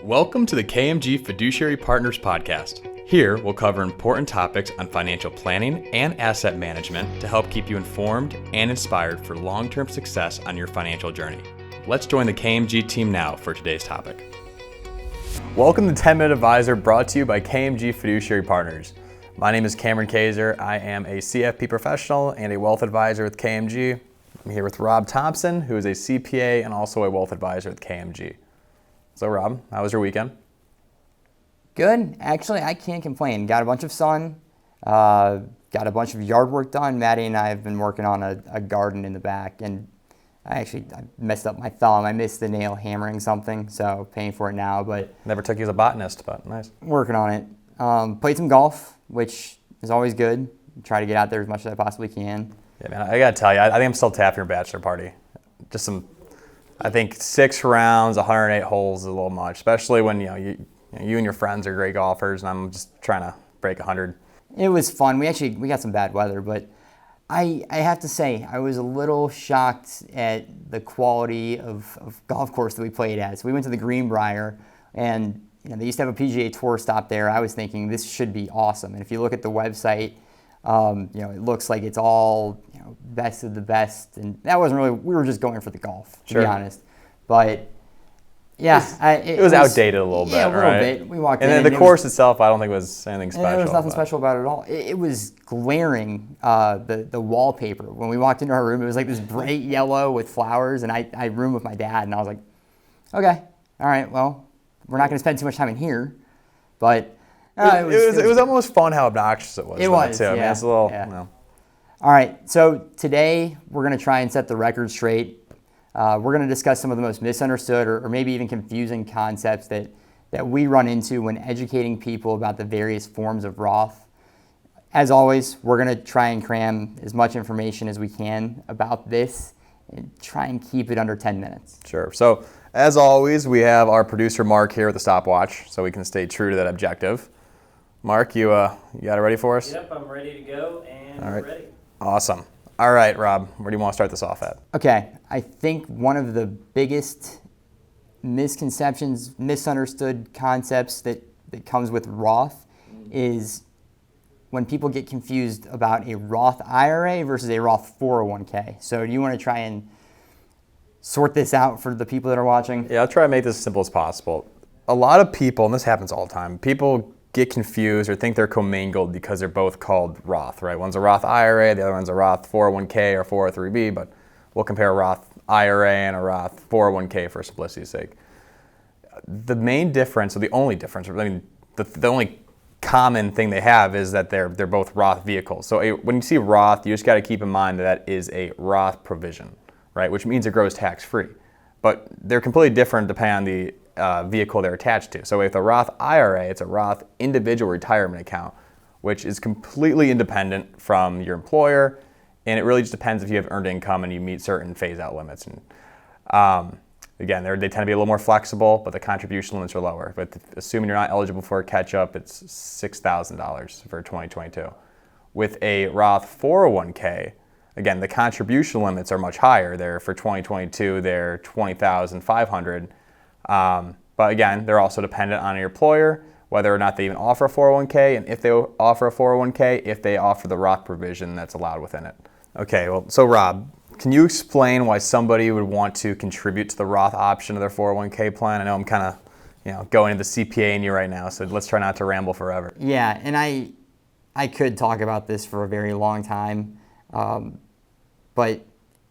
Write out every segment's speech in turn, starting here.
Welcome to the KMG Fiduciary Partners Podcast. Here, we'll cover important topics on financial planning and asset management to help keep you informed and inspired for long-term success on your financial journey. Let's join the KMG team now for today's topic. Welcome to 10 Minute Advisor, brought to you by KMG Fiduciary Partners. My name is Cameron Kaiser. I am a CFP professional and a wealth advisor with KMG. I'm here with Rob Thompson, who is a CPA and also a wealth advisor with KMG. So Rob, how was your weekend? Good. Actually, I can't complain. Got a bunch of sun, got a bunch of yard work done. Maddie and I have been working on a garden in the back, and I messed up my thumb. I missed the nail hammering something, so paying for it now. But Never took you as a botanist, but nice. Working on it. Played some golf, which is always good. Try to get out there as much as I possibly can. Yeah, man, I gotta tell you, I think I'm still tapping your bachelor party. Just I think 6 rounds, 108 holes is a little much, especially when you and your friends are great golfers, and I'm just trying to break 100. It was fun. We got some bad weather, but I have to say I was a little shocked at the quality of golf course that we played at. So we went to the Greenbrier, and they used to have a PGA Tour stop there. I was thinking this should be awesome, and if you look at the website, it looks like it's all best of the best, and that wasn't really. We were just going for the golf, to be honest. But yeah, it was outdated a little bit. Yeah, a little right? bit. We walked in, and the course itself, I don't think it was anything special. There was nothing special about it at all. It was glaring. The wallpaper when we walked into our room, it was like this bright yellow with flowers, and I roomed with my dad, and I was like, okay, all right, well, we're not going to spend too much time in here, but. It was almost fun how obnoxious it was. It was, too. Yeah. I mean, it's a little, All right, so today we're going to try and set the record straight. We're going to discuss some of the most misunderstood or maybe even confusing concepts that we run into when educating people about the various forms of Roth. As always, we're going to try and cram as much information as we can about this and try and keep it under 10 minutes. Sure. So, as always, we have our producer Mark here with the stopwatch so we can stay true to that objective. Mark, you got it ready for us? Yep, I'm ready to go, and we're ready. Awesome. All right, Rob, where do you want to start this off at? Okay, I think one of the biggest misconceptions, misunderstood concepts that comes with Roth is when people get confused about a Roth IRA versus a Roth 401k. So do you want to try and sort this out for the people that are watching? Yeah, I'll try to make this as simple as possible. A lot of people, and this happens all the time, people get confused or think they're commingled because they're both called Roth, right? One's a Roth IRA, the other one's a Roth 401k or 403b, but we'll compare a Roth IRA and a Roth 401k for simplicity's sake. The main difference, or the only difference, the only common thing they have is that they're both Roth vehicles. So when you see Roth, you just got to keep in mind that is a Roth provision, right? Which means it grows tax-free. But they're completely different depending on the vehicle they're attached to. So with a Roth IRA, it's a Roth individual retirement account, which is completely independent from your employer, and it really just depends if you have earned income and you meet certain phase-out limits. And again, they tend to be a little more flexible, but the contribution limits are lower. But assuming you're not eligible for a catch-up, it's $6,000 for 2022. With a Roth 401k, again, the contribution limits are much higher. They're for 2022, they're $20,500. But again, they're also dependent on your employer, whether or not they even offer a 401k, and if they offer a 401k, if they offer the Roth provision that's allowed within it. Okay, well, so Rob, can you explain why somebody would want to contribute to the Roth option of their 401k plan? I know I'm kind of, going into the CPA in you right now, so let's try not to ramble forever. Yeah, and I could talk about this for a very long time, but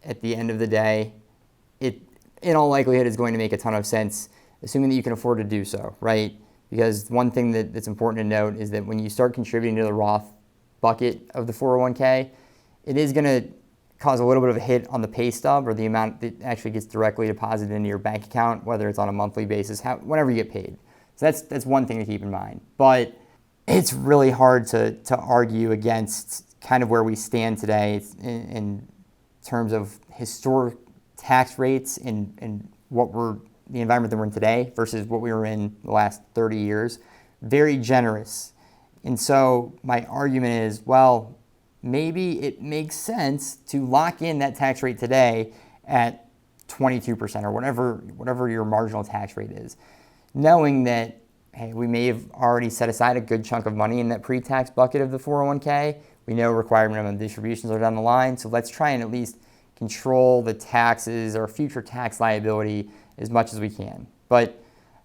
at the end of the day, it in all likelihood is going to make a ton of sense, assuming that you can afford to do so, right? Because one thing that's important to note is that when you start contributing to the Roth bucket of the 401k, it is going to cause a little bit of a hit on the pay stub or the amount that actually gets directly deposited into your bank account, whether it's on a monthly basis, whenever you get paid. So that's one thing to keep in mind. But it's really hard to argue against kind of where we stand today in terms of historic tax rates and the environment that we're in today versus what we were in the last 30 years. Very generous. And so my argument is, well, maybe it makes sense to lock in that tax rate today at 22% or whatever your marginal tax rate is. knowing that, hey, we may have already set aside a good chunk of money in that pre-tax bucket of the 401k. We know required minimum distributions are down the line, so let's try and at least control the taxes or future tax liability as much as we can. But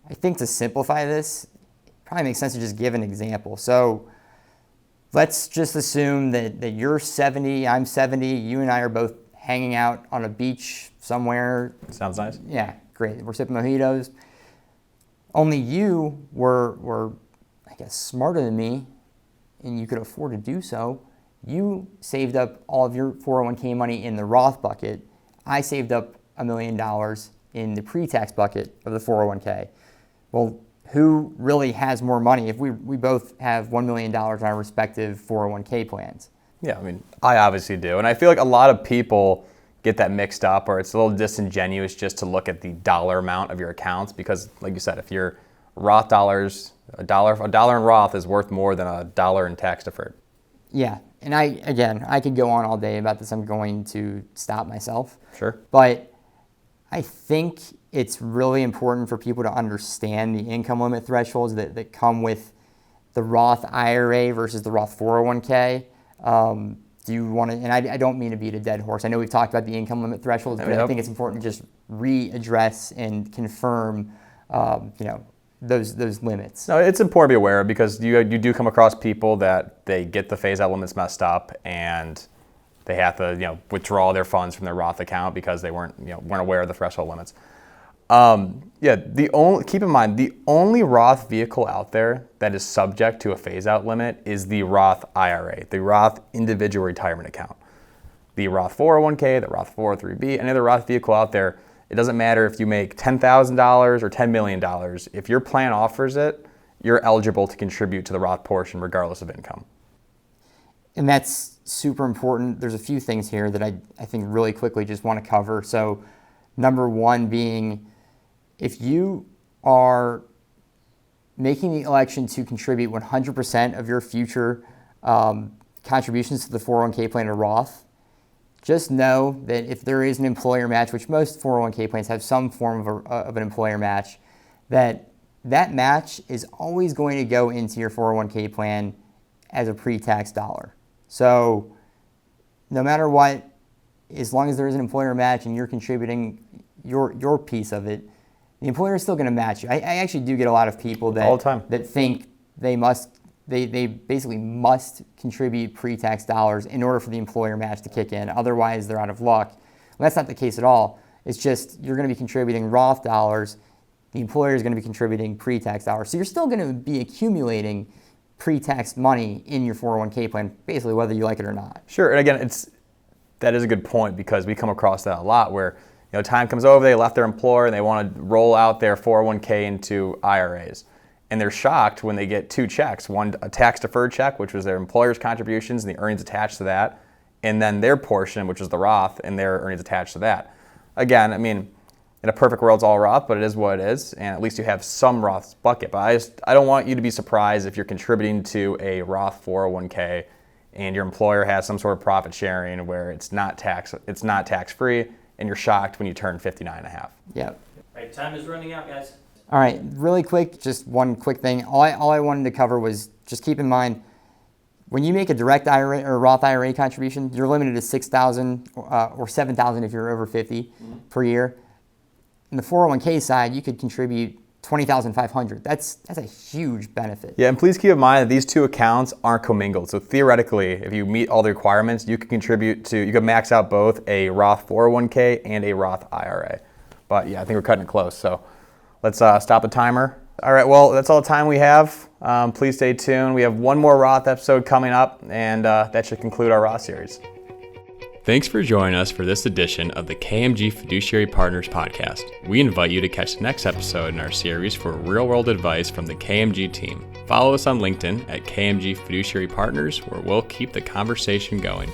I think to simplify this, it probably makes sense to just give an example. So let's just assume that you're 70, I'm 70, you and I are both hanging out on a beach somewhere. Sounds nice. Yeah, great. We're sipping mojitos. Only you were, I guess, smarter than me, and you could afford to do so. You saved up all of your 401k money in the Roth bucket. I saved up $1 million in the pre-tax bucket of the 401k. Well, who really has more money if we both have $1 million in our respective 401k plans? Yeah, I mean, I obviously do. And I feel like a lot of people get that mixed up, or it's a little disingenuous just to look at the dollar amount of your accounts because, like you said, if your Roth dollars, a dollar in Roth is worth more than a dollar in tax deferred. Yeah, and I could go on all day about this. I'm going to stop myself. Sure. But I think it's really important for people to understand the income limit thresholds that come with the Roth IRA versus the Roth 401k. Do you want to, and I don't mean to beat a dead horse. I know we've talked about the income limit thresholds, but I think it's important to just readdress and confirm, those limits. No, it's important to be aware of because you do come across people that they get the phase out limits messed up and they have to withdraw their funds from their Roth account because they weren't aware of the threshold limits. Keep in mind the only Roth vehicle out there that is subject to a phase out limit is the Roth IRA, the Roth individual retirement account. The Roth 401k, the Roth 403b, any other Roth vehicle out there, it doesn't matter if you make $10,000 or $10 million. If your plan offers it, you're eligible to contribute to the Roth portion regardless of income. And that's super important. There's a few things here that I think really quickly just want to cover. So number one being, if you are making the election to contribute 100% of your future contributions to the 401k plan or Roth, just know that if there is an employer match, which most 401k plans have some form of an employer match, that match is always going to go into your 401k plan as a pre-tax dollar. So no matter what, as long as there is an employer match and you're contributing your piece of it, the employer is still going to match you. I actually do get a lot of people that think they basically must contribute pre-tax dollars in order for the employer match to kick in. Otherwise, they're out of luck. Well, that's not the case at all. It's just you're going to be contributing Roth dollars. The employer is going to be contributing pre-tax dollars. So you're still going to be accumulating pre-tax money in your 401k plan, basically whether you like it or not. Sure, and again, that is a good point because we come across that a lot where time comes over, they left their employer and they want to roll out their 401k into IRAs. And they're shocked when they get two checks, one a tax-deferred check, which was their employer's contributions and the earnings attached to that, and then their portion, which is the Roth, and their earnings attached to that. Again, I mean, in a perfect world, it's all Roth, but it is what it is, and at least you have some Roth bucket. But I don't want you to be surprised if you're contributing to a Roth 401k and your employer has some sort of profit sharing where it's not tax-free, and you're shocked when you turn 59 and a half. Yep. Right, time is running out, guys. All right, really quick, just one quick thing. All I wanted to cover was just keep in mind, when you make a direct IRA or Roth IRA contribution, you're limited to $6,000 or $7,000 if you're over 50 per year. In the 401k side, you could contribute $20,500. That's a huge benefit. Yeah, and please keep in mind that these two accounts aren't commingled. So theoretically, if you meet all the requirements, you could you could max out both a Roth 401k and a Roth IRA. But yeah, I think we're cutting it close. So let's stop the timer. All right, well, that's all the time we have. Please stay tuned. We have one more Roth episode coming up, and that should conclude our Roth series. Thanks for joining us for this edition of the KMG Fiduciary Partners podcast. We invite you to catch the next episode in our series for real-world advice from the KMG team. Follow us on LinkedIn at KMG Fiduciary Partners, where we'll keep the conversation going.